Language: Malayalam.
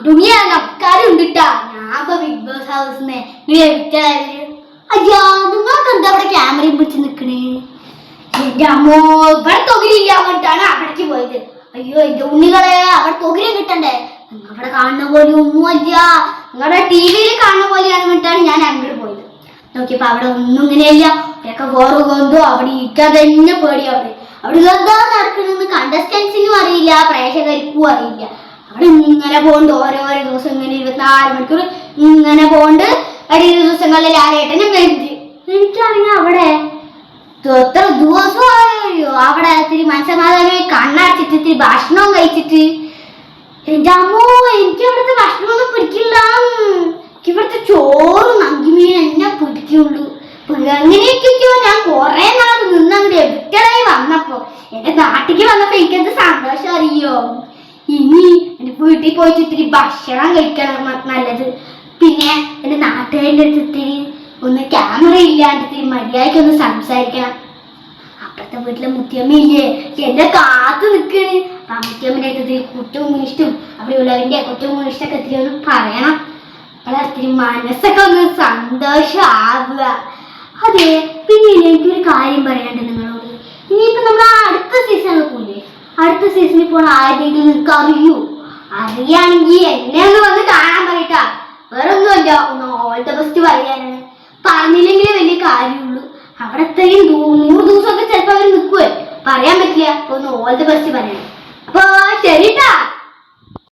തുണിയാ നക്കാരും ഉണ്ടിട്ടാ. ഞാൻ ഇപ്പൊ ബിഗ് ബോസ് ഹൗസിനെ അയ്യാ നിങ്ങൾക്ക് എന്താ അവിടെ ക്യാമറയും പിടിച്ച് നിക്കണേ? എന്റെ അമ്മോ ഇവിടെ തൊകിലില്ല പറഞ്ഞിട്ടാണ് അവിടേക്ക് പോയത്. അയ്യോ എന്റെ ഉണ്ണികളെ അവിടെ തൊകിലും കിട്ടണ്ടേ? അവിടെ കാണുന്ന പോലെ ഒന്നുമല്ല, നിങ്ങളുടെ ടിവിയിൽ കാണുന്ന പോലെയാണ് പറഞ്ഞിട്ടാണ് ഞാൻ അങ്ങോട്ട് പോയത്. നോക്കിയപ്പോ അവിടെ ഒന്നും ഇങ്ങനെയല്ല. ഒക്കെ വേറെ കൊണ്ടോ അവിടെ ഇരിക്കാൻ തന്നെ പേടിയാ. അവിടെ എന്താ നടക്കണെന്ന് കണ്ടസ്റ്റൻസിനും അറിയില്ല, പ്രേക്ഷകർക്കും അറിയില്ല. അവിടെ ഇങ്ങനെ പോണ്ട് ഓരോരോ ദിവസം ഇങ്ങനെ 24 മണിക്കൂർ ഇങ്ങനെ പോണ്ട്. ഒരു ദിവസങ്ങളിൽ ലാലേട്ടനും വരുന്നത് എനിക്കറിയാം. അവിടെ എത്ര ദിവസമായോ അവിടെ ഇത്തിരി മനസ്സമാധാനമായി കണ്ണടച്ചിട്ട് ഇത്തിരി ഭക്ഷണവും കഴിച്ചിട്ട്. എന്റെ അമ്മോ എനിക്ക് അവിടുത്തെ ഭക്ഷണമൊന്നും പിടിക്കില്ല. ഇവിടുത്തെ ചോറും നങ്കിമീൻ എന്നെ പിടിക്കുള്ളൂ. അങ്ങനെയൊക്കെയോ ഞാൻ കുറെ നാൾ നിന്നങ്ങോട്ട് എവിക്റ്റായി വന്നപ്പോ എന്റെ നാട്ടിലേക്ക് വന്നപ്പോ എനിക്കെന്ത് സന്തോഷം അറിയോ. ഇനി എന്റെ വീട്ടിൽ പോയിട്ട് ഇത്തിരി ഭക്ഷണം കഴിക്കണം നല്ലത്. പിന്നെ എന്റെ നാട്ടുകാരുടെ അടുത്ത് ഇത്തിരി ഒന്ന് ക്യാമറ ഇല്ലാണ്ട് ഇത്തിരി മര്യാദയ്ക്കൊന്ന് സംസാരിക്കണം. അപ്പുറത്തെ വീട്ടിലെ മുത്തിയമ്മ ഇല്ലേ എന്നെ കാത്തു നിൽക്കണ്. ആ മുത്തിയമ്മൻ്റെ അടുത്ത് ഇത്തിരി കുറ്റവും ഇഷ്ടവും അവിടെയുള്ളവന്റെ കുറ്റവും ഇഷ്ടമൊക്കെ ഇത്തിരി ഒന്ന് പറയണം. അവിടെ ഇത്തിരി മനസ്സൊക്കെ ഒന്ന് സന്തോഷമാവുക. അതെ, പിന്നെ എനിക്കൊരു കാര്യം പറയാണ്ട് നിങ്ങളോട്. ഇനിയിപ്പോ നമ്മൾ അടുത്ത സീസണിൽ പോലെ അടുത്ത സീസണിൽ പോണ ആരെങ്കിലും നിങ്ങൾക്ക് അറിയൂ? അറിയാണെങ്കിൽ എന്നെ ഒന്ന് വന്ന് കാണാൻ പറയട്ടാ. വേറെ ഒന്നുമല്ല, ഒന്ന് ഓൾ ദ ബെസ്റ്റ് പറയാനാണ്. പറഞ്ഞില്ലെങ്കിലേ വലിയ കാര്യമുള്ളൂ. അവിടെ ഇത്രയും 100 ദിവസമൊക്കെ ചിലപ്പോൾ അവർ നിൽക്കുവേ, പറയാൻ പറ്റില്ല. ഒന്ന് ഓൾ ദ ബെസ്റ്റ് പറയാൻ. അപ്പൊ ശരിട്ടാ.